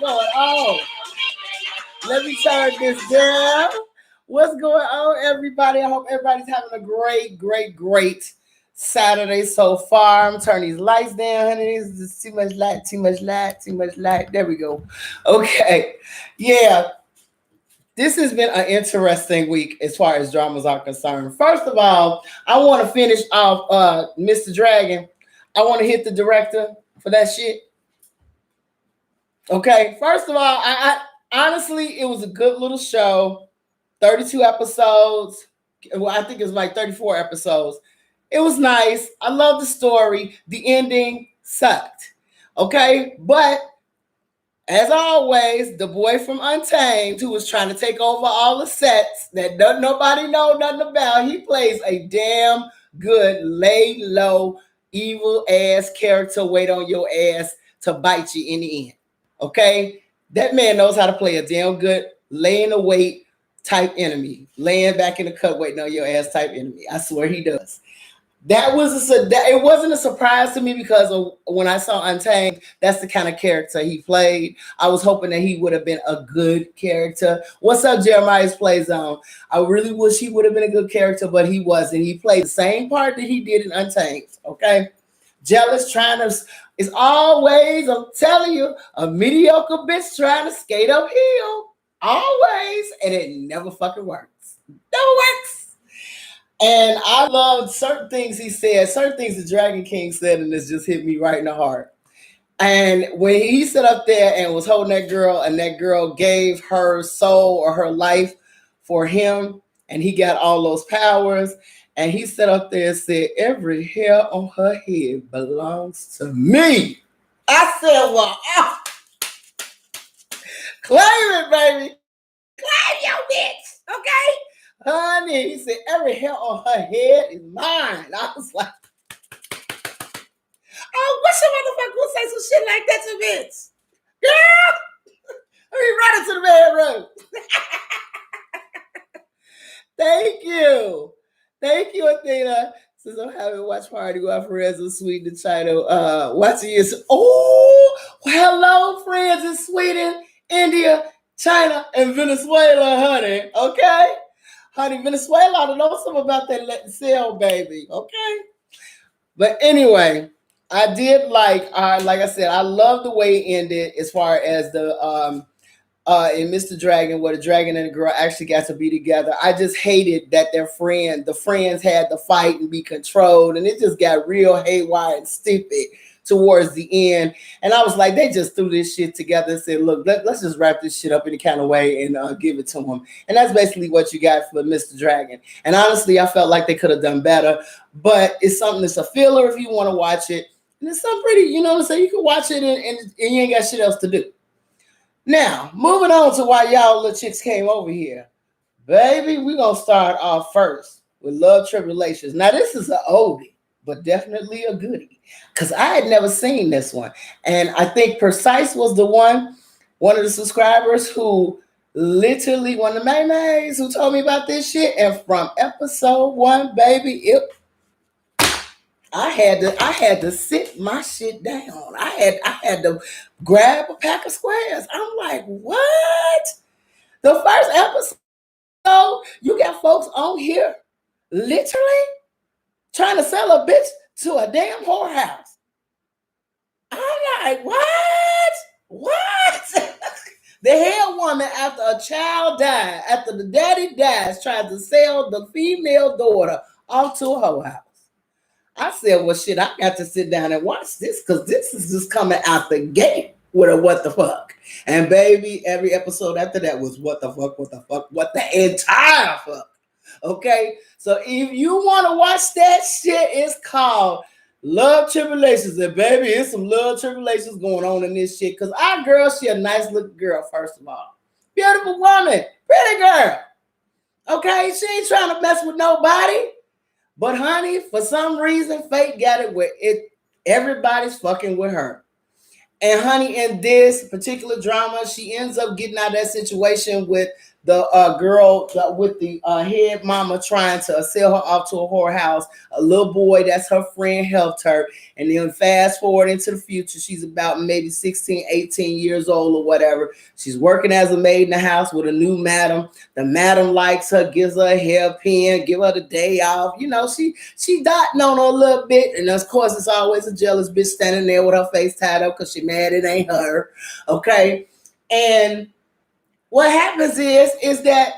Going on? Let me turn this down. What's going on, everybody? I hope everybody's having a great Saturday so far. I'm turning these lights down, honey. This is too much light, too much light, too much light. There we go. Okay. Yeah, this has been an interesting week as far as dramas are concerned. First of all, I want to finish off Mr. Dragon. I want to hit the director for that shit. Okay, first of all, I honestly it was a good little show. 32 episodes. Well, I think it was like 34 episodes. It was nice. I love the story. The ending sucked. Okay, but as always, the boy from Untamed, who was trying to take over all the sets that nobody know nothing about, he plays a damn good lay low, evil ass character. Wait on your ass to bite you in the end. Okay, that man knows how to play a damn good laying the weight type enemy, laying back in the cut waiting on your ass type enemy. I swear he does. It wasn't a surprise to me because of when I saw Untamed, that's the kind of character he played. I was hoping that he would have been a good character. What's up, Jeremiah's Play Zone? I really wish he would have been a good character, but he wasn't. He played the same part that he did in Untamed. Okay, jealous, trying to. It's always, I'm telling you, a mediocre bitch trying to skate uphill. Always, and it never fucking works. Never works. And I loved certain things he said, certain things the Dragon King said, and this just hit me right in the heart. And when he sat up there and was holding that girl, and that girl gave her soul or her life for him, and he got all those powers, and he sat up there and said, "Every hair on her head belongs to me." I said, "Well, claim it, baby. Claim your bitch, okay?" Honey, he said, "Every hair on her head is mine." I was like, "Oh, what's your motherfucker gonna say some shit like that to bitch? Girl, let me run into the bedroom." Thank you. Thank you, Athena. Since I'm having a watch party with our friends in Sweden and China, watching is hello, friends in Sweden, India, China, and Venezuela, honey. Okay? Honey, Venezuela ought to know something about that letting sell, baby. Okay? But anyway, I did like I said, I love the way it ended as far as the in Mr. Dragon, where the dragon and the girl actually got to be together. I just hated that the friends had to fight and be controlled, and it just got real haywire and stupid towards the end. And I was like, they just threw this shit together and said, "Look, let's just wrap this shit up any kind of way and give it to him." And that's basically what you got for Mr. Dragon. And honestly, I felt like they could have done better, but it's something that's a filler if you want to watch it. And it's something pretty, you know what I'm saying? You can watch it and you ain't got shit else to do. Now, moving on to why y'all little chicks came over here. Baby, we're going to start off first with Love Tribulations. Now, this is an oldie, but definitely a goodie, because I had never seen this one. And I think Precise was one of the subscribers who literally, one of the maymays who told me about this shit. And from episode one, baby, I had to sit my shit down. I had to grab a pack of squares. I'm like, what? The first episode, you got folks on here literally trying to sell a bitch to a damn whorehouse. I'm like, what? What? The hell woman, after a child died, after the daddy dies, tried to sell the female daughter off to a whorehouse. I said, well, shit, I got to sit down and watch this because this is just coming out the gate with a what the fuck. And baby, every episode after that was what the fuck, what the fuck, what the entire fuck. Okay? So if you want to watch that shit, it's called Love Tribulations. And baby, it's some love tribulations going on in this shit. Because our girl, she a nice looking girl, first of all. Beautiful woman. Pretty girl. Okay? She ain't trying to mess with nobody. But honey, for some reason, fate got it where everybody's fucking with her. And honey, in this particular drama, she ends up getting out of that situation with the girl with the head mama trying to sell her off to a whorehouse. A little boy that's her friend helped her. And then fast forward into the future, she's about maybe 16, 18 years old or whatever. She's working as a maid in the house with a new madam. The madam likes her, gives her a hairpin, give her the day off. You know, she dotting on her a little bit. And of course, it's always a jealous bitch standing there with her face tied up because she mad it ain't her. Okay. And what happens is that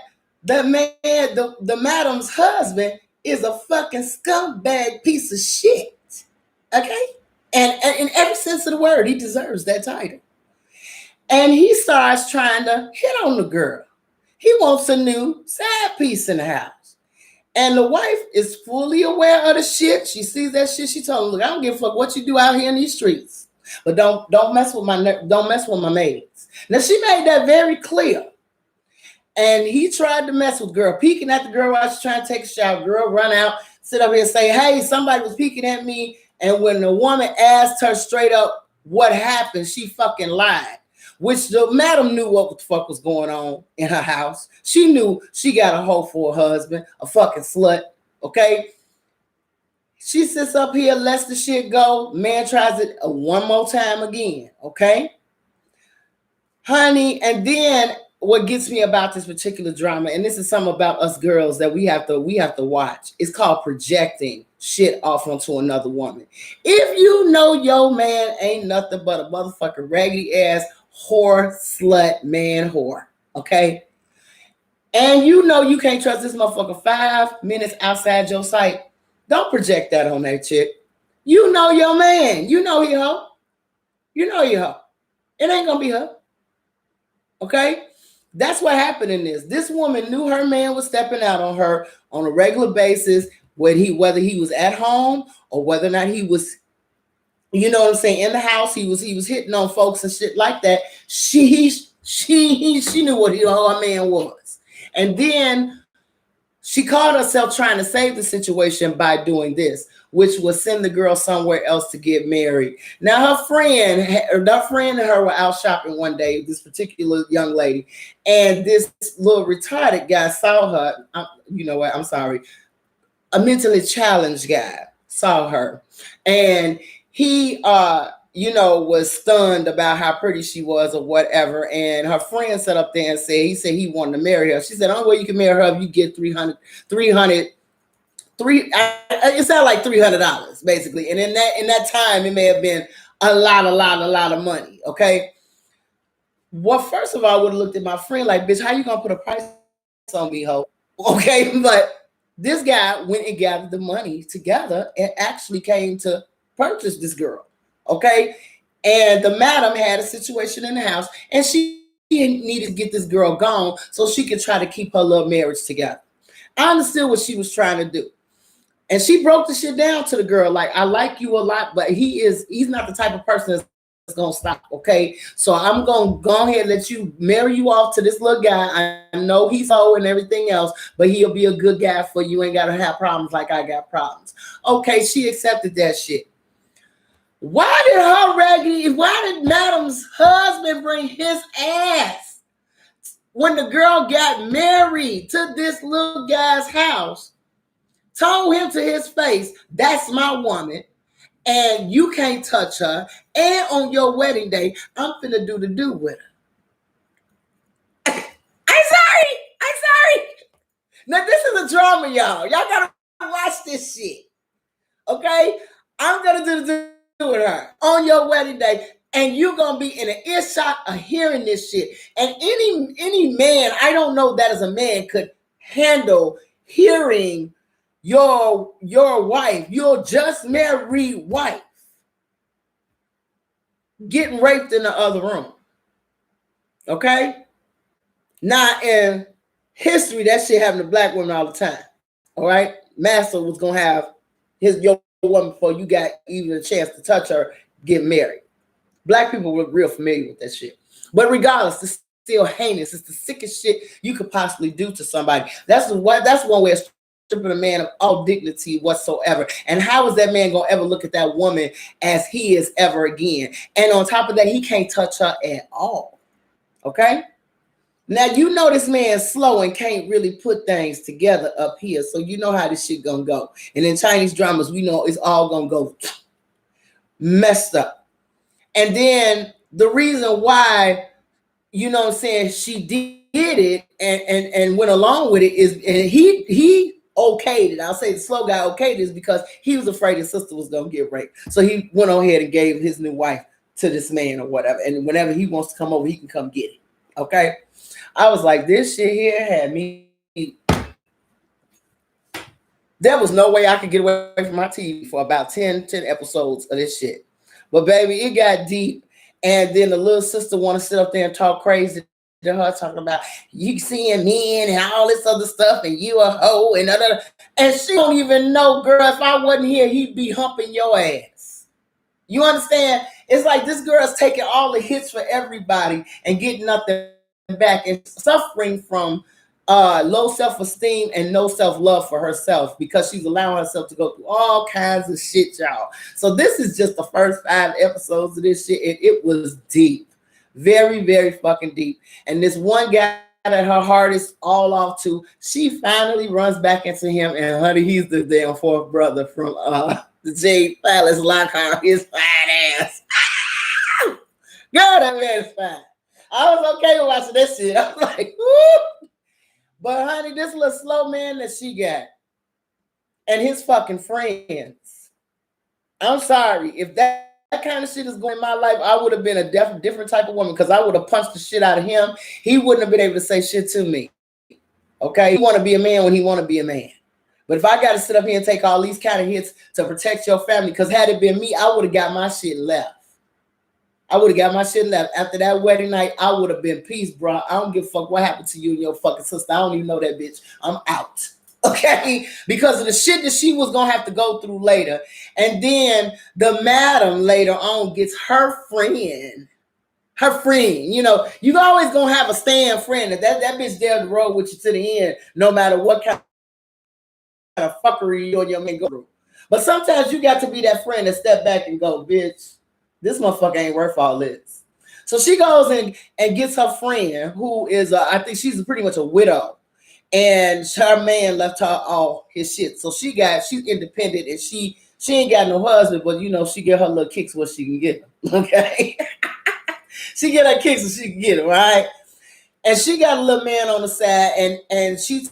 the man, the madam's husband is a fucking scumbag piece of shit. Okay? And in every sense of the word, he deserves that title. And he starts trying to hit on the girl. He wants a new side piece in the house. And the wife is fully aware of the shit. She sees that shit. She told him, look, I don't give a fuck what you do out here in these streets. But don't mess with my maids. Now she made that very clear. And he tried to mess with girl, peeking at the girl while she's trying to take a shower. Girl run out, sit up here and say, hey, somebody was peeking at me. And when the woman asked her straight up what happened, she fucking lied. Which the madam knew what the fuck was going on in her house. She knew she got a hoe for a husband, a fucking slut. Okay. She sits up here, lets the shit go. Man tries it one more time again. Okay. Honey, and then what gets me about this particular drama, and this is something about us girls that we have to watch. It's called projecting shit off onto another woman. If you know your man ain't nothing but a motherfucking raggedy ass whore, slut, man, whore, okay? And you know you can't trust this motherfucker 5 minutes outside your sight, don't project that on that chick. You know your man. You know he hoe. You know he hoe. It ain't gonna be her. Okay? That's what happened in this. This woman knew her man was stepping out on her on a regular basis, whether he was at home or whether or not he was, you know what I'm saying, in the house. He was hitting on folks and shit like that. She knew what her man was. And then she caught herself trying to save the situation by doing this, which was send the girl somewhere else to get married. Now, her friend and her were out shopping one day, this particular young lady, and this little retarded guy saw her. You know what? I'm sorry. A mentally challenged guy saw her, and he, was stunned about how pretty she was or whatever. And her friend sat up there and he said he wanted to marry her. She said, only way you can marry her if you get it sounded like $300 basically. And in that time, it may have been a lot of money. Okay. Well, first of all, I would have looked at my friend like, bitch, how you gonna put a price on me, ho? Okay. But this guy went and gathered the money together and actually came to purchase this girl. Okay. And the madam had a situation in the house and she needed to get this girl gone so she could try to keep her little marriage together. I understood what she was trying to do. And she broke the shit down to the girl. Like, I like you a lot, but he's not the type of person that's going to stop. Okay. So I'm going to go ahead and let you marry you off to this little guy. I know he's old and everything else, but he'll be a good guy for you. Ain't got to have problems like I got problems. Okay. She accepted that shit. Why did madam's husband bring his ass when the girl got married to this little guy's house? Told him to his face, that's my woman, and you can't touch her. And on your wedding day, I'm finna do the do with her. I'm sorry. Now, this is a drama, y'all. Y'all gotta watch this shit. Okay? I'm gonna do the do with her on your wedding day, and you're gonna be in an earshot of hearing this shit. And any man, I don't know that as a man could handle hearing your wife, your just married wife, getting raped in the other room. Okay? Now, in history, that shit happened to black women all the time. All right? Master was gonna have your woman before you got even a chance to touch her, get married. Black people were real familiar with that shit. But regardless, it's still heinous. It's the sickest shit you could possibly do to somebody. That's one way of stripping a man of all dignity whatsoever. And how is that man gonna ever look at that woman as he is ever again? And on top of that, he can't touch her at all. Okay? Now you know this man's slow and can't really put things together up here, so you know how this shit gonna go. And in Chinese dramas, we know it's all gonna go messed up. And then the reason why, you know what I'm saying, she did it and went along with it is, and he okayed it. I'll say the slow guy okayed this because he was afraid his sister was gonna get raped. So he went on ahead and gave his new wife to this man or whatever. And whenever he wants to come over, he can come get it. Okay. I was like, this shit here had me. There was no way I could get away from my TV for about 10 episodes of this shit. But baby, it got deep. And then the little sister want to sit up there and talk crazy to her, talking about you seeing men and all this other stuff, and you a hoe and other. And she don't even know, girl, if I wasn't here, he'd be humping your ass. You understand? It's like this girl's taking all the hits for everybody and getting nothing back and suffering from low self-esteem and no self-love for herself because she's allowing herself to go through all kinds of shit, y'all. So this is just the first 5 episodes of this shit, and it was deep. Very, very fucking deep. And this one guy that her heart is all off to, she finally runs back into him, and honey, he's the damn fourth brother from the Jade Palace Lockhart, his fine ass. Girl, that man is fine. I was okay with watching that shit. I was like, woo! But honey, this little slow man that she got and his fucking friends. I'm sorry. If that kind of shit is going in my life, I would have been a different type of woman because I would have punched the shit out of him. He wouldn't have been able to say shit to me. Okay? He want to be a man when he want to be a man. But if I got to sit up here and take all these kind of hits to protect your family, because had it been me, I would have got my shit left. After that wedding night, I would have been peace, bro. I don't give a fuck what happened to you and your fucking sister. I don't even know that bitch. I'm out. Okay? Because of the shit that she was going to have to go through later. And then the madam later on gets her friend. You know, you always going to have a stand friend. That bitch there to roll with you to the end, no matter what kind of fuckery you and your man go through. But sometimes you got to be that friend that step back and go, bitch, this motherfucker ain't worth all this. So she goes and gets her friend, who is, I think she's pretty much a widow. And her man left her all his shit. So she's independent and she ain't got no husband, but you know, she get her little kicks what she can get them. Okay. She get her kicks so she can get them, right? And she got a little man on the side and she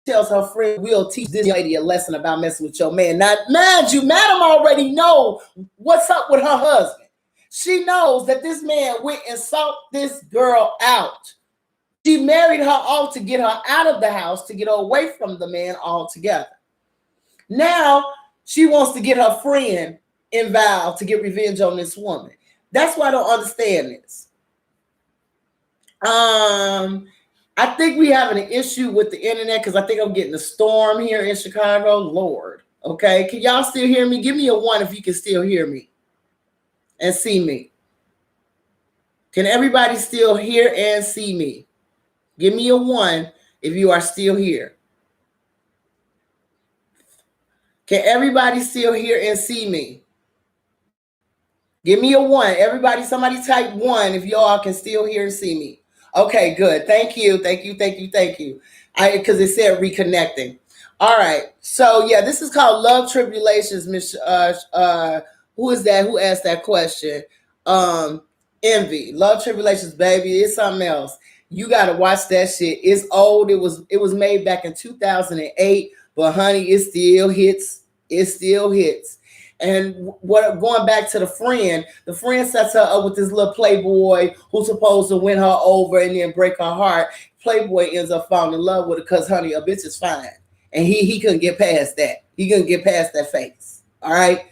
tells her friend, we'll teach this lady a lesson about messing with your man. Now, mind you, madam already know what's up with her husband. She knows that this man went and sought this girl out. She married her off to get her out of the house, to get her away from the man altogether. Now, she wants to get her friend involved to get revenge on this woman. That's why I don't understand this. I think we having an issue with the internet because I think I'm getting a storm here in Chicago. Lord. Okay. Can y'all still hear me? Give me a 1 if you can still hear me and see me. Can everybody still hear and see me? Give me a 1 if you are still here. Can everybody still hear and see me? Give me a 1. Everybody, somebody type 1 if y'all can still hear and see me. Okay, good. Thank you. Because it said reconnecting. All right. So yeah, this is called Love Tribulations. Miss who is that? Who asked that question? Envy. Love Tribulations, baby. It's something else. You gotta watch that shit. It's old. It was made back in 2008, but honey, it still hits. And what going back to the friend sets her up with this little playboy who's supposed to win her over and then break her heart. Playboy ends up falling in love with her because, honey, a bitch is fine. And he couldn't get past that. He couldn't get past that face. All right.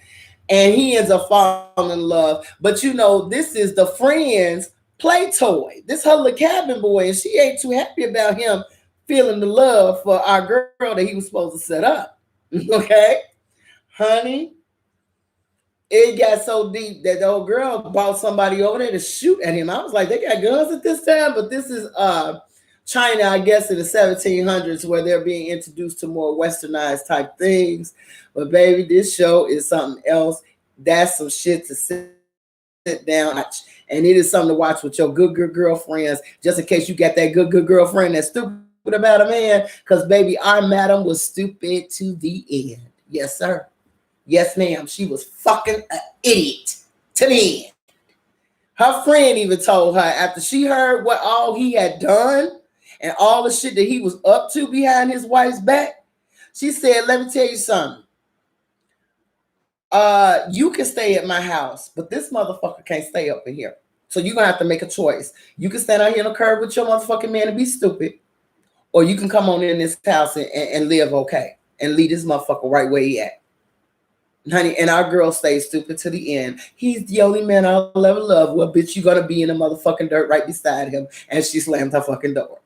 And he ends up falling in love. But you know, this is the friend's play toy. This her little cabin boy, and she ain't too happy about him feeling the love for our girl that he was supposed to set up. Okay. Honey. It got so deep that the old girl brought somebody over there to shoot at him. I was like, they got guns at this time, but this is China, I guess, in the 1700s, where they're being introduced to more westernized type things. But baby, this show is something else. That's some shit to say. sit down, and it is something to watch with your good girlfriends, just in case you got that good girlfriend that's stupid about a man. Because baby, our madam was stupid to the end. Yes, sir. Yes, ma'am. She was fucking an idiot to the end. Her friend even told her after she heard what all he had done and all the shit that he was up to behind his wife's back, she said, "Let me tell you something. You can stay at my house, but this motherfucker can't stay up in here. So you're gonna have to make a choice. You can stand out here on the curb with your motherfucking man and be stupid, or you can come on in this house and live okay and leave this motherfucker right where he at." Honey, and our girl stays stupid to the end. He's the only man I'll ever love. Well, bitch, you gonna be in the motherfucking dirt right beside him. And she slammed her fucking door.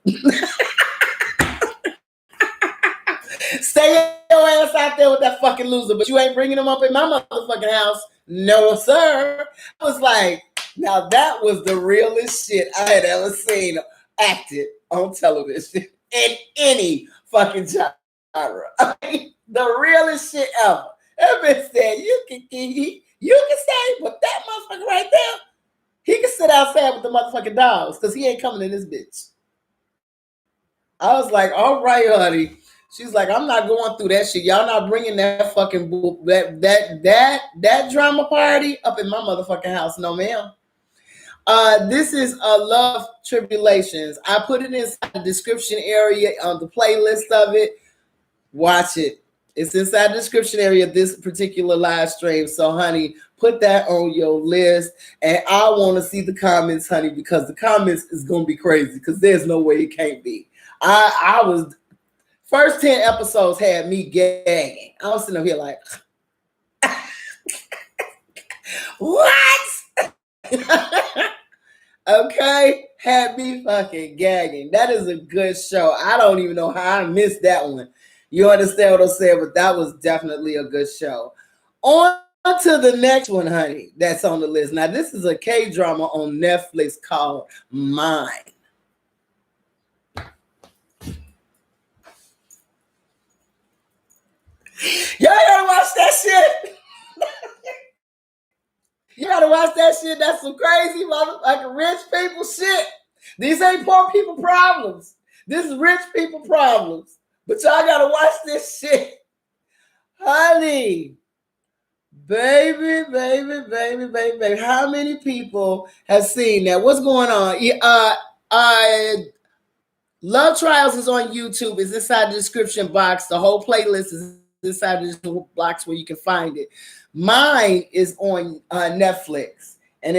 Stay your ass out there with that fucking loser, but you ain't bringing him up in my motherfucking house. No, sir. I was like, now that was the realest shit I had ever seen acted on television in any fucking genre. I mean, the realest shit ever. That bitch said, you can stay, but that motherfucker right there, he can sit outside with the motherfucking dogs because he ain't coming in this bitch. I was like, all right, honey. She's like, I'm not going through that shit. Y'all not bringing that fucking that drama party up in my motherfucking house, no ma'am. This is Love Tribulations. I put it inside the description area on the playlist of it. Watch it. It's inside the description area of this particular live stream. So, honey, put that on your list. And I want to see the comments, honey, because the comments is going to be crazy because there's no way it can't be. I was, first 10 episodes had me gagging. I was sitting up here like, what? Okay, had me fucking gagging. That is a good show. I don't even know how I missed that one. You understand what I'm saying? But that was definitely a good show. On to the next one, honey, that's on the list. Now, this is a K-drama on Netflix called Mine. Y'all gotta watch that shit. You gotta watch that shit. That's some crazy motherfucking rich people shit. These ain't poor people problems. This is rich people problems. But y'all gotta watch this shit. Honey. Baby. How many people have seen that? What's going on? Love Trials is on YouTube. It's inside the description box. The whole playlist is inside the description box where you can find it. Mine is on Netflix, and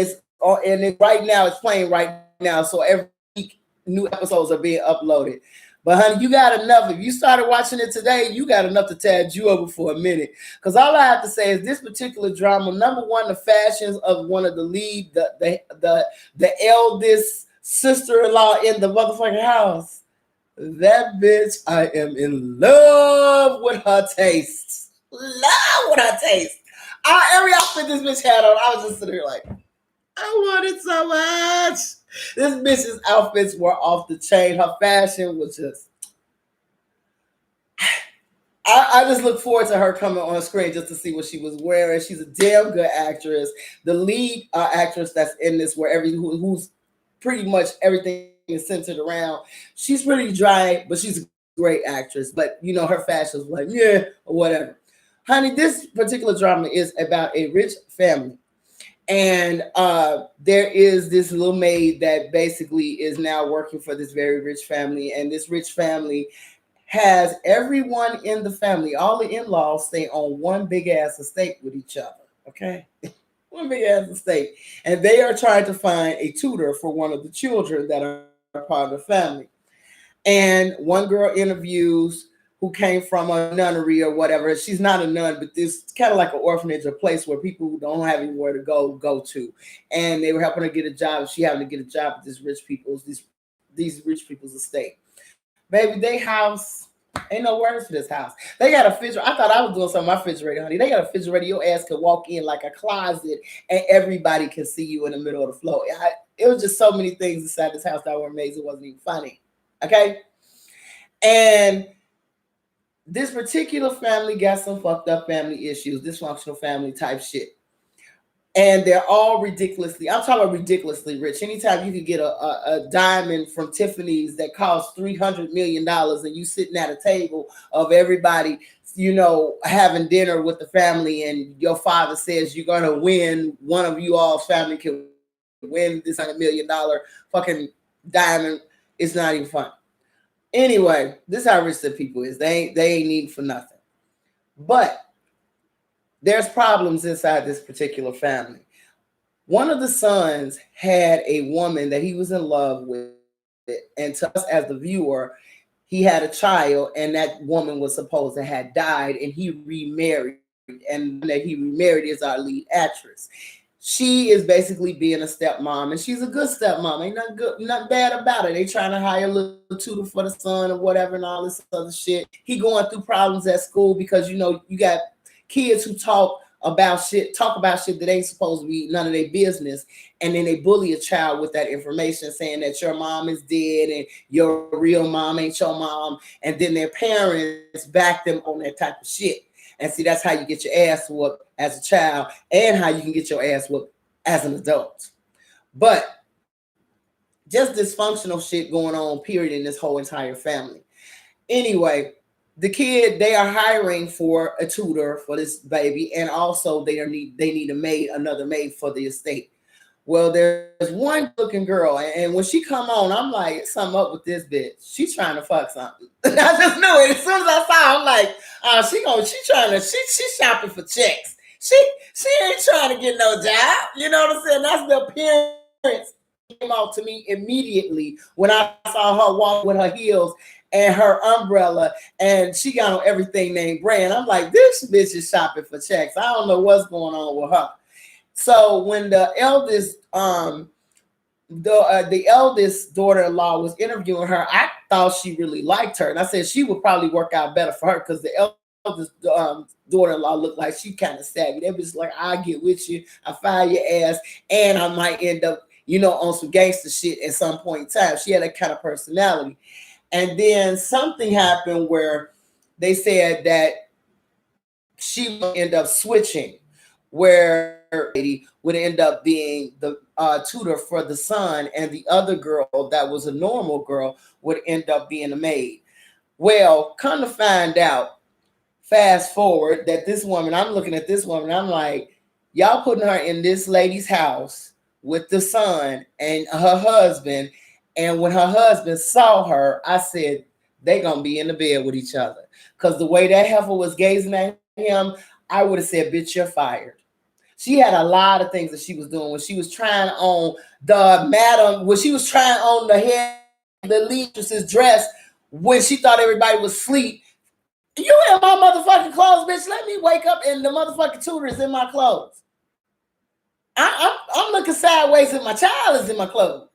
right now it's playing right now. So every week new episodes are being uploaded. But honey, you got enough. If you started watching it today, you got enough to tide you over for a minute. Because all I have to say is this particular drama. Number one, the fashions of one of the lead, the eldest sister-in-law in the motherfucking house. That bitch, I am in love with her taste. Love with her taste. Every outfit this bitch had on, I was just sitting here like, I want it so much. This bitch's outfits were off the chain. Her fashion was just. I just look forward to her coming on screen just to see what she was wearing. She's a damn good actress. The lead actress that's in this, who's pretty much everything is centered around. She's pretty dry, but she's a great actress. But you know, her fashion was like, yeah, or whatever. Honey, this particular drama is about a rich family. And there is this little maid that basically is now working for this very rich family. And this rich family has everyone in the family, all the in-laws, stay on one big ass estate with each other. Okay? One big ass estate. And they are trying to find a tutor for one of the children that are part of the family. And one girl interviews who came from a nunnery or whatever. She's not a nun, but this kind of like an orphanage, a place where people who don't have anywhere to go to. And they were helping her get a job. She happened to get a job at these rich people's estate. Baby, they house, ain't no words for this house. They got a refrigerator. I thought I was doing something on my refrigerator, honey. They got a refrigerator. Your ass could walk in like a closet and everybody can see you in the middle of the floor. It was just so many things inside this house that were amazing. It wasn't even funny. Okay? And this particular family got some fucked up family issues, dysfunctional family type shit. and they're all ridiculously, I'm talking about ridiculously rich. Anytime you could get a diamond from Tiffany's that costs $300 million, and you sitting at a table of everybody, having dinner with the family, and your father says you're going to win, one of you all's family can win this $100 million fucking diamond, it's not even fun. Anyway, this is how rich the people is. They ain't needing for nothing. But there's problems inside this particular family. One of the sons had a woman that he was in love with, and to us as the viewer, he had a child, and that woman was supposed to have died, and he remarried, and that he remarried is our lead actress. She is basically being a stepmom, and she's a good stepmom. Ain't nothing good, nothing bad about it. They trying to hire a little tutor for the son or whatever, and all this other shit. He going through problems at school because you got kids who talk about shit that ain't supposed to be none of their business, and then they bully a child with that information, saying that your mom is dead and your real mom ain't your mom, and then their parents back them on that type of shit. And see, that's how you get your ass whooped as a child, and how you can get your ass whooped as an adult. But just dysfunctional shit going on, period, in this whole entire family. Anyway, the kid, they are hiring for a tutor for this baby, and also they need another maid for the estate. Well, there's one looking girl, and when she come on, I'm like, it's something up with this bitch. She's trying to fuck something. I just knew it. As soon as I saw her, I'm like, she's shopping for checks. She ain't trying to get no job. You know what I'm saying? That's the appearance came out to me immediately when I saw her walk with her heels and her umbrella, and she got on everything named brand. I'm like, this bitch is shopping for checks. I don't know what's going on with her. So when the eldest daughter-in-law was interviewing her, I thought she really liked her, and I said she would probably work out better for her because the eldest daughter-in-law looked like she kind of savvy. That was like, I get with you, I fire your ass, and I might end up, on some gangster shit at some point in time. She had that kind of personality. And then something happened where they said that she would end up switching, where lady would end up being the tutor for the son, and the other girl that was a normal girl would end up being a maid. Well, come to find out, fast forward, that this woman, I'm looking at this woman, I'm like, y'all putting her in this lady's house with the son and her husband. And when her husband saw her, I said, they gonna be in the bed with each other. Because the way that heifer was gazing at him, I would have said, bitch, you're fired. She had a lot of things that she was doing when she was trying on when she was trying on the lead's dress when she thought everybody was asleep. You in my motherfucking clothes, bitch. Let me wake up and the motherfucking tutor is in my clothes. I'm looking sideways and my child is in my clothes.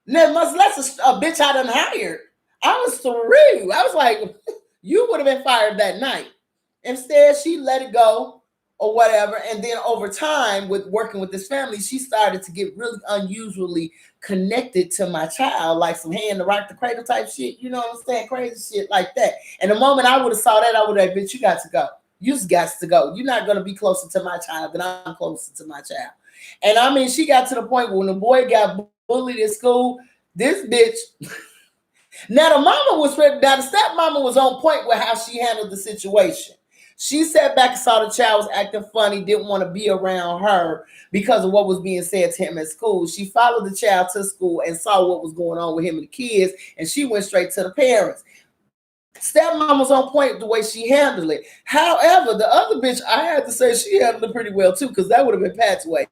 Now, much less a bitch I done hired. I was through. I was like, you would have been fired that night. Instead, she let it go or whatever. And then over time, with working with this family, she started to get really unusually connected to my child, like some hand to rock the cradle type shit. You know what I'm saying? Crazy shit like that. And the moment I would have saw that, I would have, bitch, you got to go. You just got to go. You're not going to be closer to my child than I'm closer to my child. And I mean, she got to the point where when the boy got bullied at school, this bitch. Now the stepmama was on point with how she handled the situation. She sat back and saw the child was acting funny, didn't want to be around her because of what was being said to him at school. She followed the child to school and saw what was going on with him and the kids, and she went straight to the parents. Stepmom was on point the way she handled it. However, the other bitch, I had to say she handled it pretty well too, because that would have been Pat's way.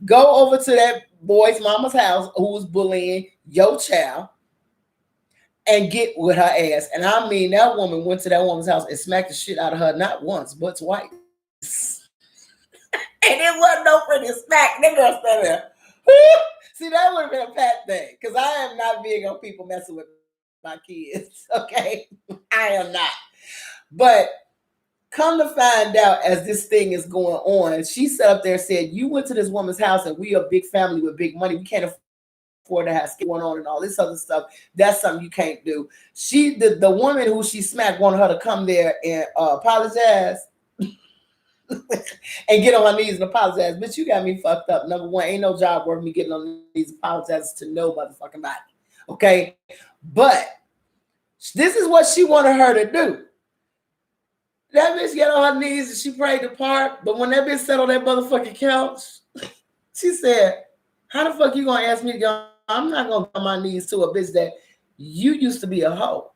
Go over to that boy's mama's house who was bullying your child and get with her ass. And I mean, that woman went to that woman's house and smacked the shit out of her not once, but twice. And it wasn't no pretty smack. That girl stand there. See, that would have been a Pat thing, because I am not big on people messing with my kids, okay? I am not. But come to find out, as this thing is going on, she sat up there and said, you went to this woman's house and we are a big family with big money. We can't afford to have going on and all this other stuff. That's something you can't do. The woman who she smacked wanted her to come there and apologize. and get on her knees and apologize. Bitch, you got me fucked up. Number one, ain't no job worth me getting on these apologizes to no motherfucking body. Okay? But this is what she wanted her to do. That bitch get on her knees and she prayed the part, but when that bitch sat on that motherfucking couch, she said, how the fuck you gonna ask me to go? I'm not gonna go on my knees to a bitch that you used to be a hoe.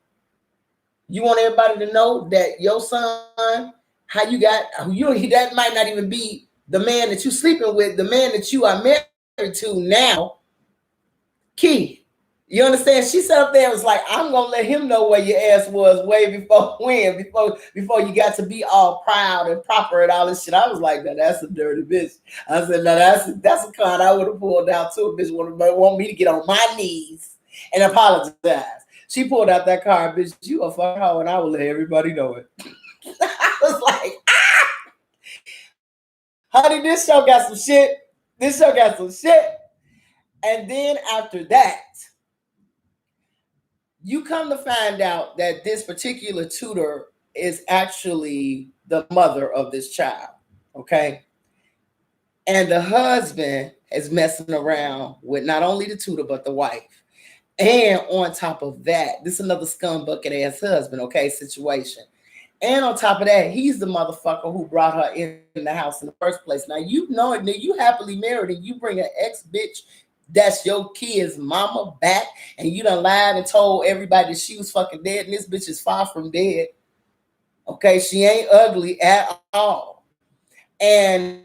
You want everybody to know that your son, how you got, that might not even be the man that you sleeping with, the man that you are married to now, Key. You understand? She sat up there and was like, I'm gonna let him know where your ass was way before before you got to be all proud and proper and all this shit. I was like, no, that's a dirty bitch. I said, no, that's a card I would have pulled out too. A bitch want me to get on my knees and apologize. She pulled out that card, bitch, you a fucking hoe, and I will let everybody know it. I was like, honey, this show got some shit. This show got some shit. And then after that, you come to find out that this particular tutor is actually the mother of this child, okay? And the husband is messing around with not only the tutor, but the wife. And on top of that, this is another scumbucket ass husband, okay, situation. And on top of that, he's the motherfucker who brought her in the house in the first place. Now, you know it, you happily married and you bring an ex-bitch that's your kid's mama back, and you done lied and told everybody that she was fucking dead, and this bitch is far from dead. Okay, she ain't ugly at all. And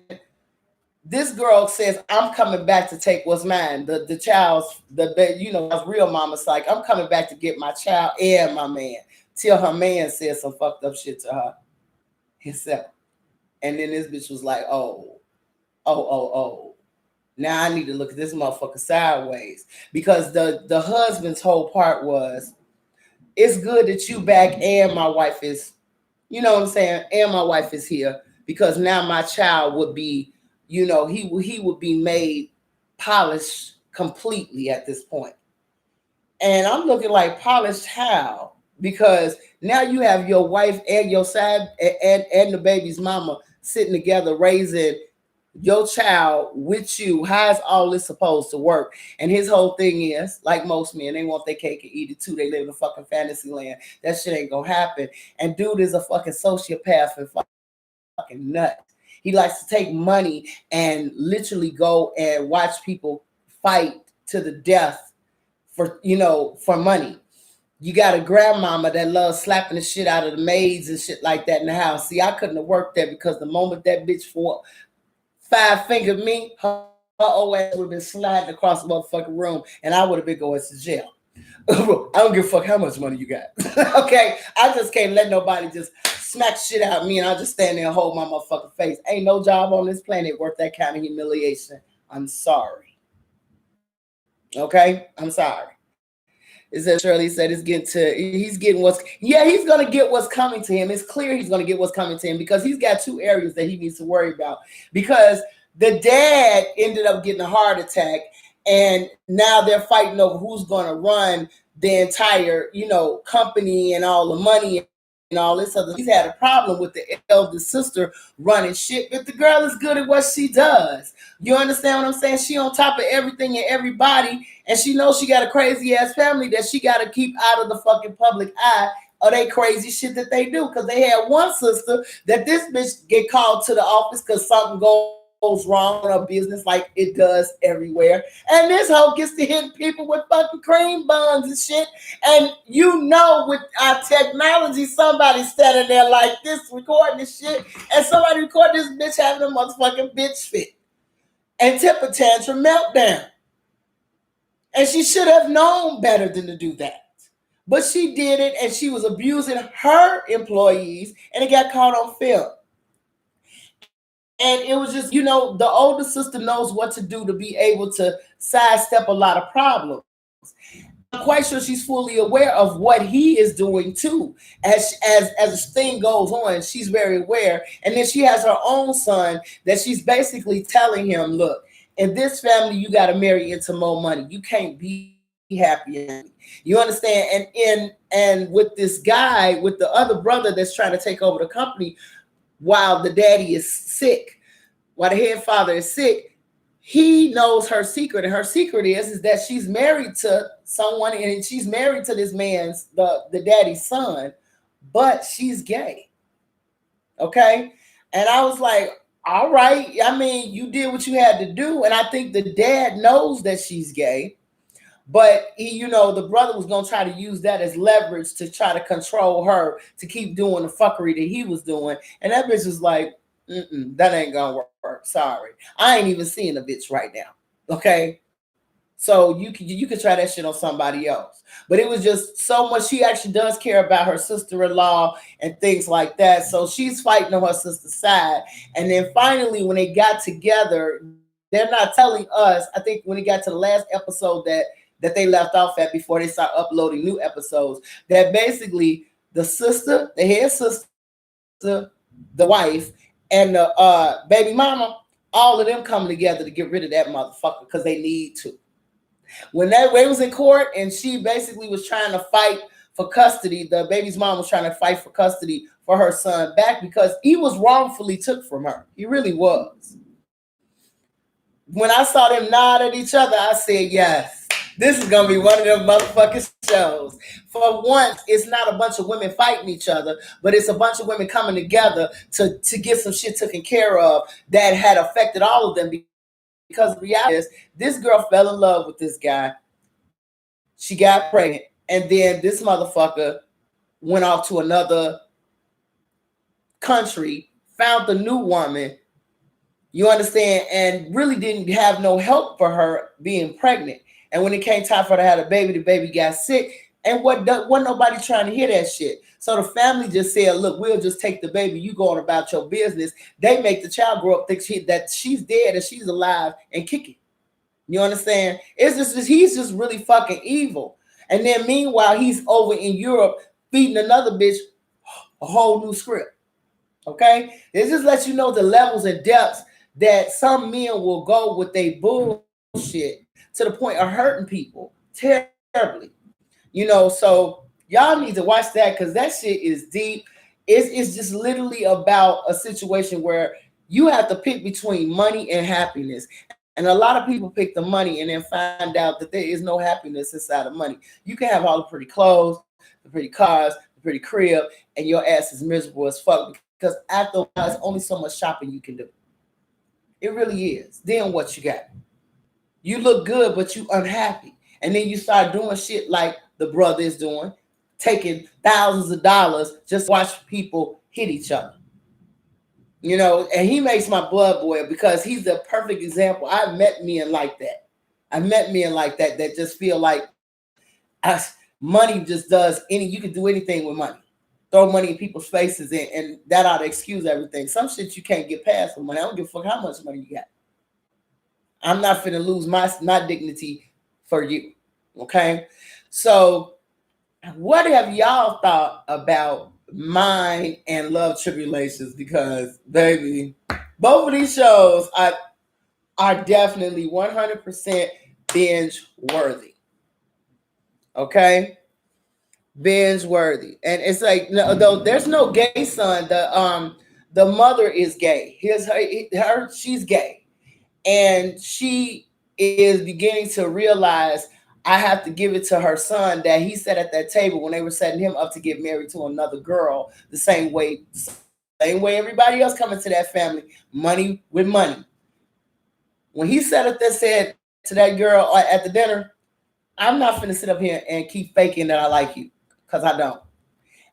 this girl says, I'm coming back to take what's mine. The child's, real mama's like, I'm coming back to get my child and my man. Till her man said some fucked up shit to her himself. And then this bitch was like, oh. Now I need to look at this motherfucker sideways. Because the husband's whole part was, it's good that you back and my wife is, you know what I'm saying? And my wife is here. Because now my child would be, he would be made polished completely at this point. And I'm looking like, polished how? Because now you have your wife and your side and the baby's mama sitting together raising your child with you. How's all this supposed to work? And his whole thing is, like most men, they want their cake and eat it too. They live in a fucking fantasy land. That shit ain't gonna happen. And dude is a fucking sociopath and fucking nut. He likes to take money and literally go and watch people fight to the death for money. You got a grandmama that loves slapping the shit out of the maids and shit like that in the house. See, I couldn't have worked there because the moment that bitch five-fingered me, her old ass would have been sliding across the motherfucking room and I would have been going to jail. I don't give a fuck how much money you got. Okay? I just can't let nobody just smack shit out of me and I'll just stand there and hold my motherfucking face. Ain't no job on this planet worth that kind of humiliation. I'm sorry. Okay? I'm sorry. Is that Shirley said he's gonna get what's coming to him. It's clear he's gonna get what's coming to him because he's got two areas that he needs to worry about. Because the dad ended up getting a heart attack, and now they're fighting over who's gonna run the entire, company and all the money and all this other. He's had a problem with the eldest sister running shit, but the girl is good at what she does. You understand what I'm saying? She on top of everything and everybody, and she knows she got a crazy ass family that she got to keep out of the fucking public eye of they crazy shit that they do. Because they had one sister that this bitch get called to the office because something goes wrong in her business like it does everywhere. And this hoe gets to hit people with fucking cream buns and shit. And with our technology, somebody standing there like this recording this shit, and somebody recording this bitch having a motherfucking bitch fit and temper tantrum meltdown. And she should have known better than to do that. But she did it, and she was abusing her employees, and it got caught on film. And it was just, the older sister knows what to do to be able to sidestep a lot of problems. I'm quite sure she's fully aware of what he is doing too. As this thing goes on, she's very aware. And then she has her own son that she's basically telling him, look, in this family, you got to marry into more money. You can't be happy. You understand? And with this guy, with the other brother that's trying to take over the company, while the daddy is sick, while the head father is sick, he knows her secret, and her secret is that she's married to someone, and she's married to this man's the daddy's son, but she's gay. Okay, and I was like, all right. I mean, you did what you had to do, and I think the dad knows that she's gay, but the brother was gonna try to use that as leverage to try to control her to keep doing the fuckery that he was doing, and that bitch was like, that ain't gonna work. Sorry, I ain't even seeing the bitch right now. Okay, so you could try that shit on somebody else. But it was just so much. She actually does care about her sister-in-law and things like that. So she's fighting on her sister's side. And then finally, when they got together, they're not telling us. I think when it got to the last episode that they left off at before they start uploading new episodes, that basically the sister, the head sister, the wife, and the baby mama, all of them coming together to get rid of that motherfucker because they need to. When that way was in court and she basically was trying to fight for custody, the baby's mom was trying to fight for custody for her son back because he was wrongfully took from her. He really was. When I saw them nod at each other, I said, yes, this is going to be one of them motherfucking shows. For once, it's not a bunch of women fighting each other, but it's a bunch of women coming together to get some shit taken care of that had affected all of them. Because the reality is, this girl fell in love with this guy. She got pregnant. And then this motherfucker went off to another country, found a new woman, you understand, and really didn't have no help for her being pregnant. And when it came time for her to have a baby, the baby got sick. And wasn't nobody trying to hear that shit. So the family just said, look, we'll just take the baby. You going about your business. They make the child grow up, think that she's dead and she's alive and kicking. You understand? It's just he's just really fucking evil. And then meanwhile, he's over in Europe feeding another bitch a whole new script. Okay? It just lets you know the levels and depths that some men will go with their bullshit to the point of hurting people terribly. So y'all need to watch that because that shit is deep. It's just literally about a situation where you have to pick between money and happiness. And a lot of people pick the money and then find out that there is no happiness inside of money. You can have all the pretty clothes, the pretty cars, the pretty crib, and your ass is miserable as fuck because after a while, there's only so much shopping you can do. It really is. Then what you got? You look good, but you unhappy. And then you start doing shit like the brother is doing, taking thousands of dollars just to watch people hit each other. And he makes my blood boil because he's the perfect example. I've met men like that. That just feel like money just does you can do anything with money. Throw money in people's faces and that ought to excuse everything. Some shit you can't get past with money. I don't give a fuck how much money you got. I'm not finna lose my dignity for you. Okay? So what have y'all thought about Mine and Love Tribulations? Because, baby, both of these shows are definitely 100% binge worthy. Okay? Binge worthy. And it's like, though there's no gay son, the mother is gay. She's gay. And she is beginning to realize I have to give it to her son that he sat at that table when they were setting him up to get married to another girl, the same way everybody else coming to that family, money with money. When he sat up there said to that girl at the dinner, I'm not finna sit up here and keep faking that I like you, because I don't.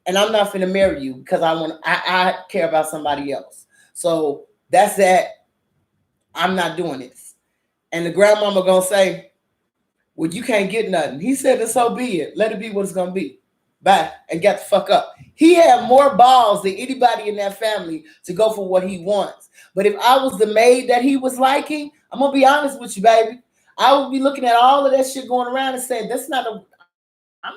And I'm not finna marry you because I care about somebody else. So that's that. I'm not doing this. And the grandmama gonna say, well, you can't get nothing. He said, and so be it. Let it be what it's gonna be. Bye. And get the fuck up. He had more balls than anybody in that family to go for what he wants. But if I was the maid that he was liking, I'm gonna be honest with you, baby. I would be looking at all of that shit going around and saying, I'm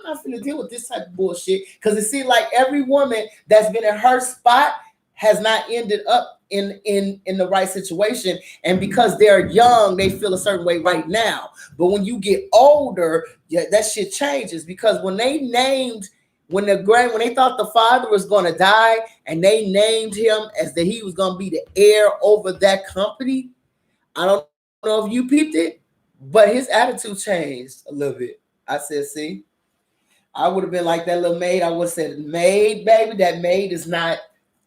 not gonna deal with this type of bullshit. Because it seems like every woman that's been in her spot has not ended up in the right situation. And because they're young, they feel a certain way right now. But when you get older, that shit changes. Because when they named when they thought the father was going to die and they named him as that he was going to be the heir over that company. I don't know if you peeped it, but his attitude changed a little bit. I said, see, I would have been like that little maid. I would have said, maid, baby, that maid is not,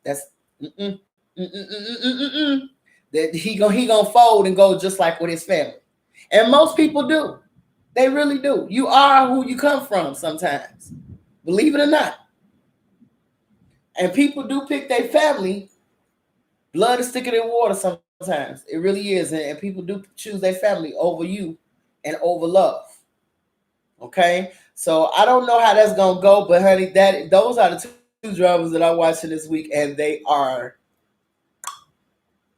that's, mm-mm, mm-mm. That he gonna fold and go just like with his family. And most people do. They really do. You are who you come from sometimes. Believe it or not. And people do pick their family. Blood is thicker than water sometimes. It really is. And people do choose their family over you and over love. Okay? So I don't know how that's gonna go, but honey, those are the two dramas that I'm watching this week, and they are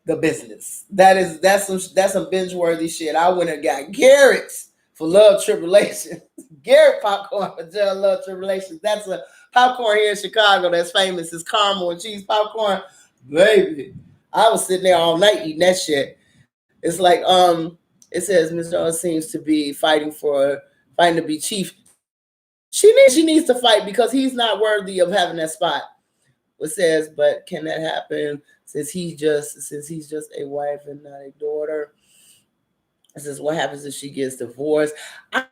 the business. That's some binge worthy shit. I went and got Garrett's for Love Tribulations. Garrett popcorn for Love Tribulations. That's a popcorn here in Chicago that's famous. It's caramel and cheese popcorn. Baby, I was sitting there all night eating that shit. It's like it says Miss Jones seems to be fighting to be chief. She needs to fight because he's not worthy of having that spot. It says, but can that happen since he's just a wife and not a daughter? It says, what happens if she gets divorced?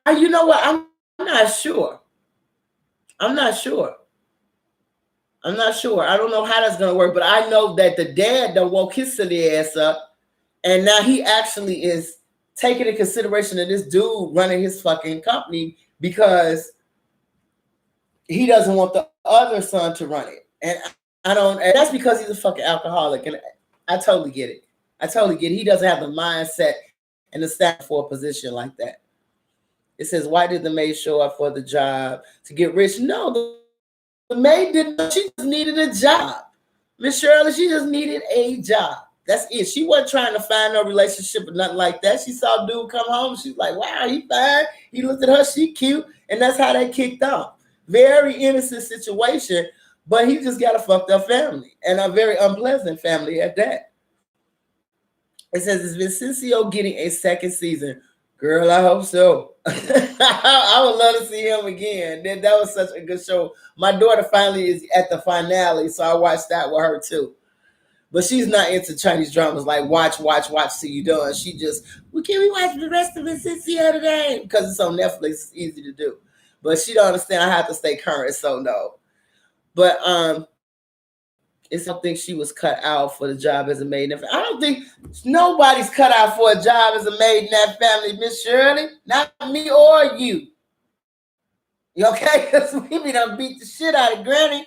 You know what? I'm not sure. I'm not sure. I'm not sure. I don't know how that's gonna work, but I know that the dad done woke his silly ass up, and now he actually is taking into consideration of this dude running his fucking company because he doesn't want the other son to run it. And that's because he's a fucking alcoholic. And I totally get it. He doesn't have the mindset and the staff for a position like that. It says, why did the maid show up for the job to get rich? No, the maid didn't. She just needed a job. Miss Shirley, she just needed a job. That's it. She wasn't trying to find no relationship or nothing like that. She saw dude come home. She's like, wow, he fine. He looked at her. She cute. And that's how they kicked off. Very innocent situation, but he just got a fucked up family and a very unpleasant family at that. It says, is Vincencio getting a second season? Girl, I hope so. I would love to see him again. That was such a good show. My daughter finally is at the finale, so I watched that with her too. But she's not into Chinese dramas like watch till you done. She just, well, can we watch the rest of Vincencio today? Because it's on Netflix, it's easy to do. But she don't understand I have to stay current, so no. But I don't think she was cut out for the job as a maid. I don't think nobody's cut out for a job as a maid in that family, Miss Shirley. Not me or you. You okay? Because we done beat the shit out of Granny.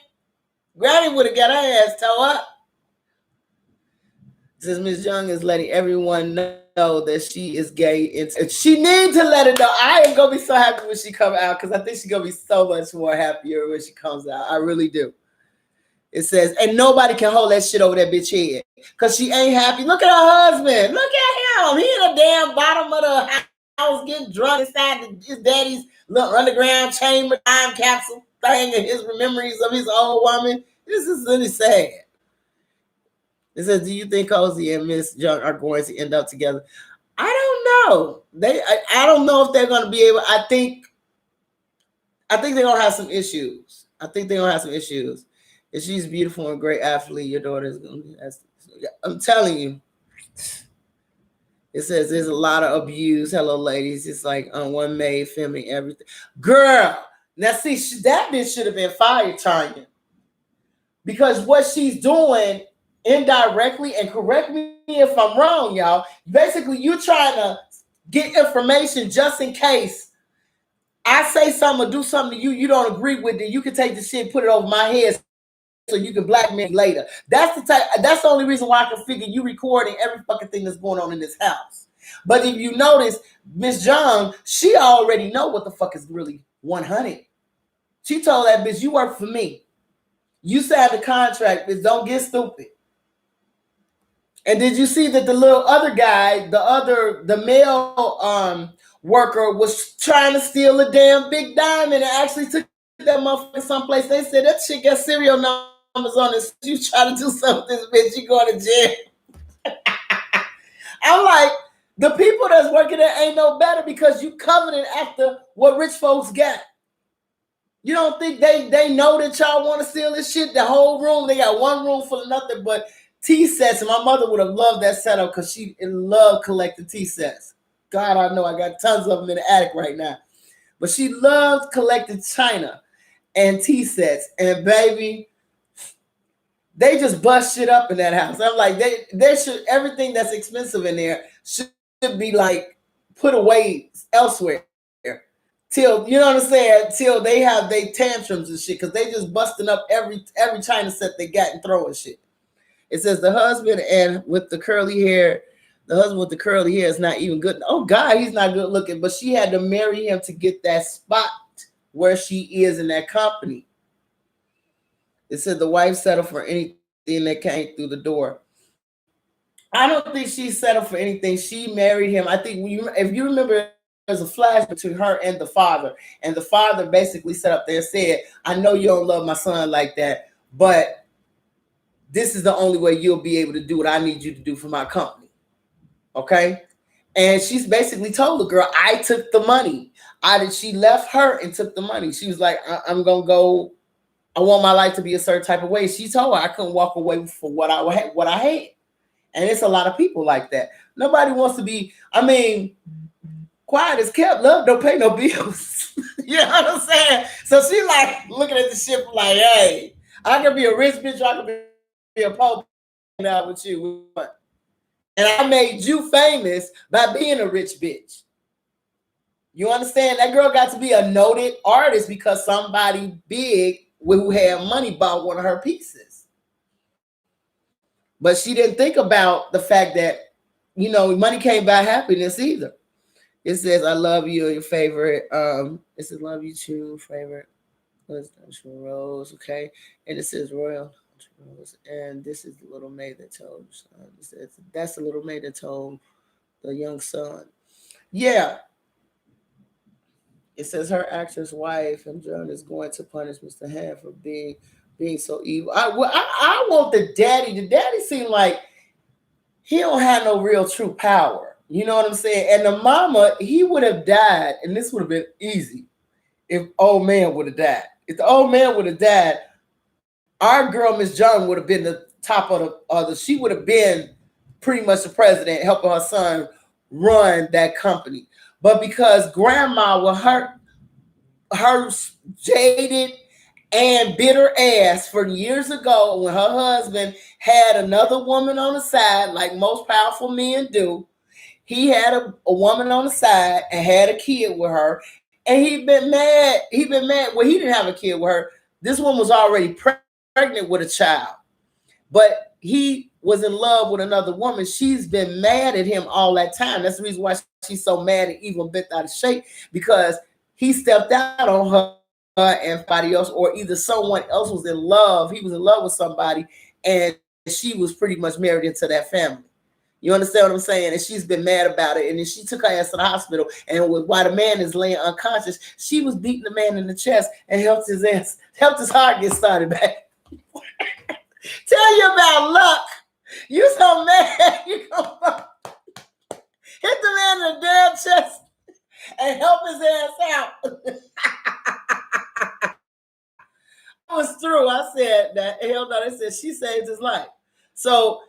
Granny would have got her ass towed up. Since Miss Young is letting everyone know that she is gay, and she needs to let it know. I ain't gonna be so happy when she come out because I think she's gonna be so much more happier when she comes out. I really do. It says, and nobody can hold that shit over that bitch head because she ain't happy. Look at her husband. Look at him. He in the damn bottom of the house getting drunk inside his daddy's little underground chamber time capsule thing and his memories of his old woman. This is really sad. It says, do you think Cozy and Miss Young are going to end up together? I don't know. I don't know if they're going to be able. I think they're going to have some issues. If she's beautiful and great athlete, your daughter is going to be. I'm telling you. It says there's a lot of abuse. Hello, ladies. It's like one maid filming everything. Girl, now see, that bitch should have been fired, Tanya. Because what she's doing indirectly, and correct me if I'm wrong, y'all, basically you're trying to get information just in case I say something or do something to you don't agree with, then you can take the shit and put it over my head so you can blackmail me later. That's the only reason why I can figure you recording every fucking thing that's going on in this house. But if you notice, Miss John, she already know what the fuck is really 100. She told that bitch, you work for me. You signed the contract, bitch. Don't get stupid. And did you see that the little other guy, the male worker was trying to steal a damn big diamond and actually took that motherfucker someplace? They said that shit got serial numbers on it. You try to do something, bitch, you going to jail. I'm like, the people that's working there ain't no better because you coveting after what rich folks got. You don't think they know that y'all want to steal this shit? The whole room, they got one room full of nothing but tea sets. And my mother would have loved that setup because she loved collecting tea sets. God, I know I got tons of them in the attic right now. But she loved collecting china and tea sets. And baby, they just bust shit up in that house. I'm like, they should, everything that's expensive in there should be like put away elsewhere. Till, you know what I'm saying? Till they have they tantrums and shit, because they just busting up every china set they got and throwing shit. It says the husband and with the curly hair, the husband with the curly hair is not even good. Oh God, he's not good looking, but she had to marry him to get that spot where she is in that company. It said the wife settled for anything that came through the door. I don't think she settled for anything. She married him. I think if you remember, there's a flash between her and the father basically sat up there and said, "I know you don't love my son like that, but this is the only way you'll be able to do what I need you to do for my company." Okay, and she's basically told the girl, "I took the money." She left her and took the money. She was like, "I'm gonna go. I want my life to be a certain type of way." She told her I couldn't walk away for what I hate. And it's a lot of people like that. Nobody wants to be, I mean, quiet as kept. Love don't pay no bills. You know what I'm saying? So she like looking at the ship like, hey, I can be a rich bitch, or I can be a poor now with you. And I made you famous by being a rich bitch. You understand? That girl got to be a noted artist because somebody big who had money bought one of her pieces. But she didn't think about the fact that, money can't buy happiness either. It says, I love you, your favorite. It says, love you too, favorite. Rose, okay. And it says, Royal Rose. And this is the little maid that told that's the little maid that told the young son. Yeah. It says her actress wife and John is going to punish Mr. Hand for being so evil. I want the daddy. The daddy seemed like he don't have no real true power. You know what I'm saying? And the mama, he would have died, and this would have been easy if old man would have died. If the old man would have died, our girl Miss John would have been the top of she would have been pretty much the president, helping her son run that company. But because grandma was her jaded and bitter ass for years ago, when her husband had another woman on the side, like most powerful men do, he had a woman on the side and had a kid with her, and he'd been mad. Well, he didn't have a kid with her. This one was already pregnant with a child, but he was in love with another woman. She's been mad at him all that time. That's the reason why she's so mad and even bent out of shape, because he stepped out on her and somebody else, or either someone else was in love. He was in love with somebody, and she was pretty much married into that family. You understand what I'm saying? And she's been mad about it. And then she took her ass to the hospital. And while the man is laying unconscious, she was beating the man in the chest and helped his heart get started back. Tell you about luck. You so mad, you gonna hit the man in the damn chest and help his ass out. I was through. I said that. Hell no. They said she saved his life. So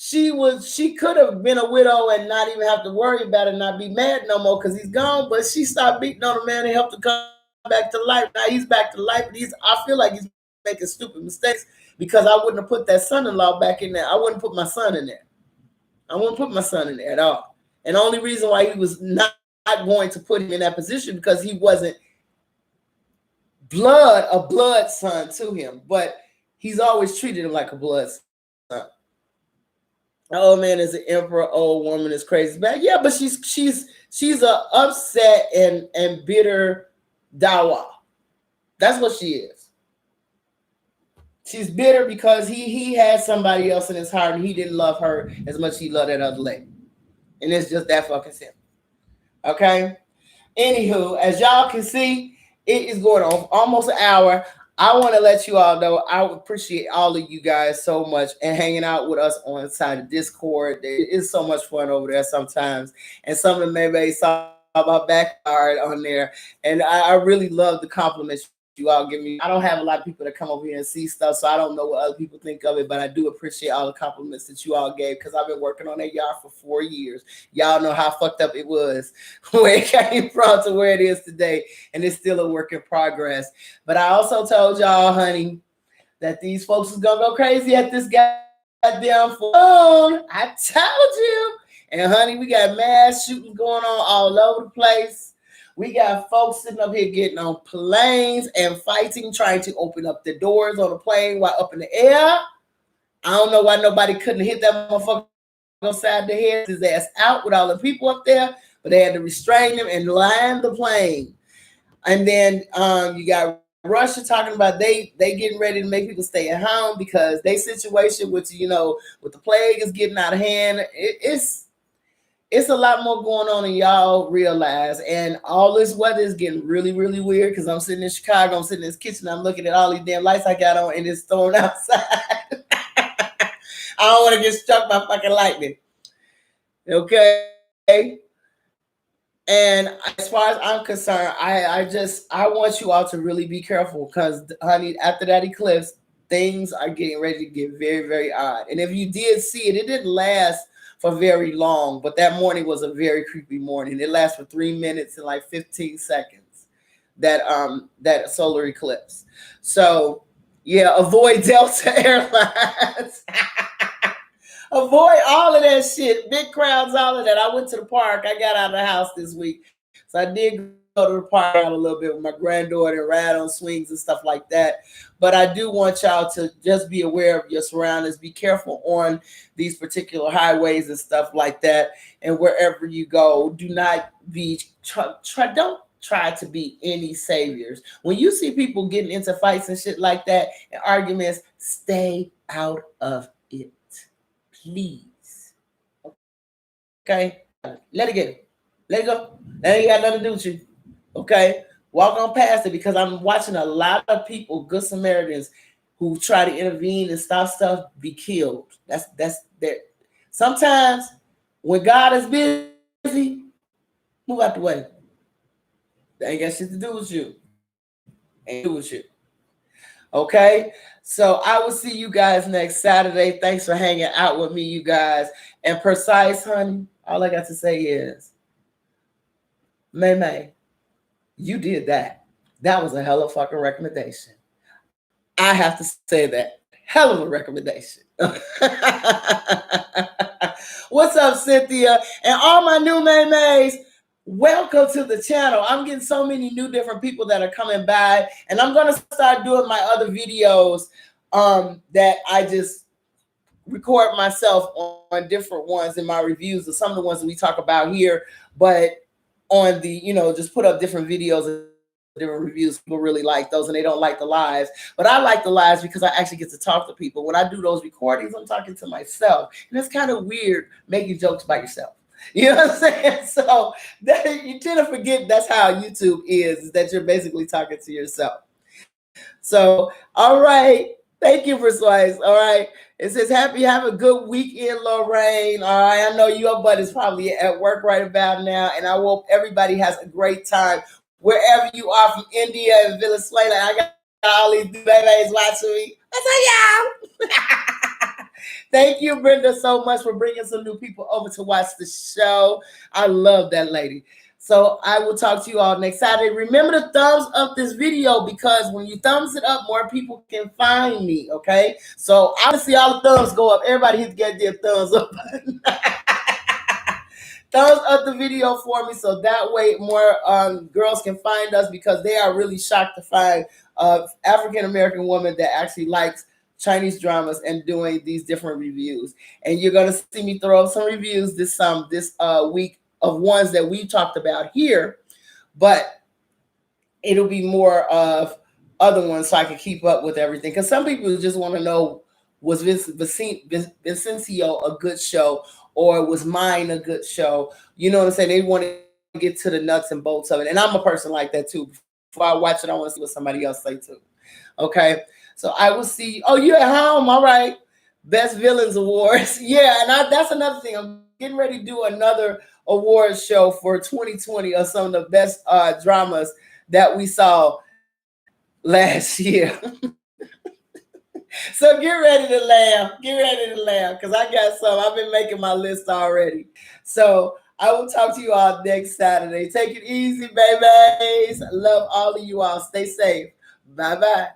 she could have been a widow and not even have to worry about it, not be mad no more because he's gone. But she stopped beating on the man and helped him come back to life. Now he's back to life. I feel like he's making stupid mistakes because I wouldn't have put that son-in-law back in there. I wouldn't put my son in there. I wouldn't put my son in there at all. And the only reason why he was not going to put him in that position because he wasn't a blood son to him, but he's always treated him like a blood son. Old man is an emperor, old woman is crazy bad. Yeah, but she's a upset and bitter dawa. That's what she is. She's bitter because he had somebody else in his heart and he didn't love her as much as he loved that other lady. And it's just that fucking simple. Okay? Anywho, as y'all can see, it is going on almost an hour. I want to let you all know I appreciate all of you guys so much and hanging out with us on the side of Discord. It is so much fun over there sometimes. And some of them maybe saw my backyard on there. And I really love the compliments you all give me. I don't have a lot of people that come over here and see stuff, so I don't know what other people think of it, but I do appreciate all the compliments that you all gave because I've been working on that yard for 4 years. Y'all know how fucked up it was where it came from to where it is today, and it's still a work in progress. But I also told y'all, honey, that these folks is gonna go crazy at this goddamn phone. I told you. And honey, we got mass shootings going on all over the place. We got folks sitting up here getting on planes and fighting, trying to open up the doors on the plane while up in the air. I don't know why nobody couldn't hit that motherfucker upside the head, his ass out with all the people up there, but they had to restrain him and land the plane. And then you got Russia talking about they getting ready to make people stay at home because they situation with with the plague is getting out of hand. It's a lot more going on than y'all realize. And all this weather is getting really, really weird because I'm sitting in Chicago, I'm sitting in this kitchen, I'm looking at all these damn lights I got on and it's thrown outside. I don't want to get struck by fucking lightning. Okay. And as far as I'm concerned, I want you all to really be careful because, honey, after that eclipse, things are getting ready to get very, very odd. And if you did see it, it didn't last for very long, but that morning was a very creepy morning. It lasted for 3 minutes and like 15 seconds. That solar eclipse. So yeah, avoid Delta Airlines. Avoid all of that shit. Big crowds, all of that. I went to the park. I got out of the house this week. So I did go to the park out a little bit with my granddaughter and ride on swings and stuff like that. But I do want y'all to just be aware of your surroundings. Be careful on these particular highways and stuff like that. And wherever you go, do not be, don't try to be any saviors. When you see people getting into fights and shit like that and arguments, stay out of it. Please. Okay? Let it go. Let it go. That ain't got nothing to do with you. Okay? Walk on past it because I'm watching a lot of people, good Samaritans, who try to intervene and stop stuff, be killed. That's there. Sometimes when God is busy, move out the way. That ain't got shit to do with you. Ain't do with you. Okay, so I will see you guys next Saturday. Thanks for hanging out with me, you guys. And Precise, honey, all I got to say is, May, you did that. That was a hell of a fucking recommendation. I have to say that. Hell of a recommendation. What's up, Cynthia? And all my new Mays. Welcome to the channel. I'm getting so many new different people that are coming by, and I'm going to start doing my other videos that I just record myself on different ones in my reviews of some of the ones that we talk about here, but on the, just put up different videos and different reviews. People really like those and they don't like the lives, but I like the lives because I actually get to talk to people. When I do those recordings, I'm talking to myself, and it's kind of weird making jokes by yourself. You know what I'm saying? So that you tend to forget that's how YouTube is that you're basically talking to yourself. So, all right. Thank you, Precise. All right. It says, happy, have a good weekend, Lorraine. All right. I know your butt is probably at work right about now, and I hope everybody has a great time wherever you are from India and Venezuela. I got all these babies watching me. That's y'all. Thank you, Brenda, so much for bringing some new people over to watch the show. I love that lady. So I will talk to you all next Saturday. Remember to thumbs up this video because when you thumbs it up, more people can find me, okay? So I want to see all the thumbs go up. Everybody hit their thumbs up button. Thumbs up the video for me so that way more girls can find us because they are really shocked to find African-American woman that actually likes Chinese dramas and doing these different reviews. And you're going to see me throw up some reviews this week of ones that we talked about here, but it'll be more of other ones so I can keep up with everything. Because some people just want to know, was Vicencio a good show or was mine a good show? You know what I'm saying? They want to get to the nuts and bolts of it. And I'm a person like that too. Before I watch it, I want to see what somebody else say too. Okay. So I will see. Oh, you at home? All right. Best Villains Awards. Yeah, and that's another thing. I'm getting ready to do another awards show for 2020 of some of the best dramas that we saw last year. So get ready to laugh. Get ready to laugh because I got some. I've been making my list already. So I will talk to you all next Saturday. Take it easy, babies. Love all of you all. Stay safe. Bye bye.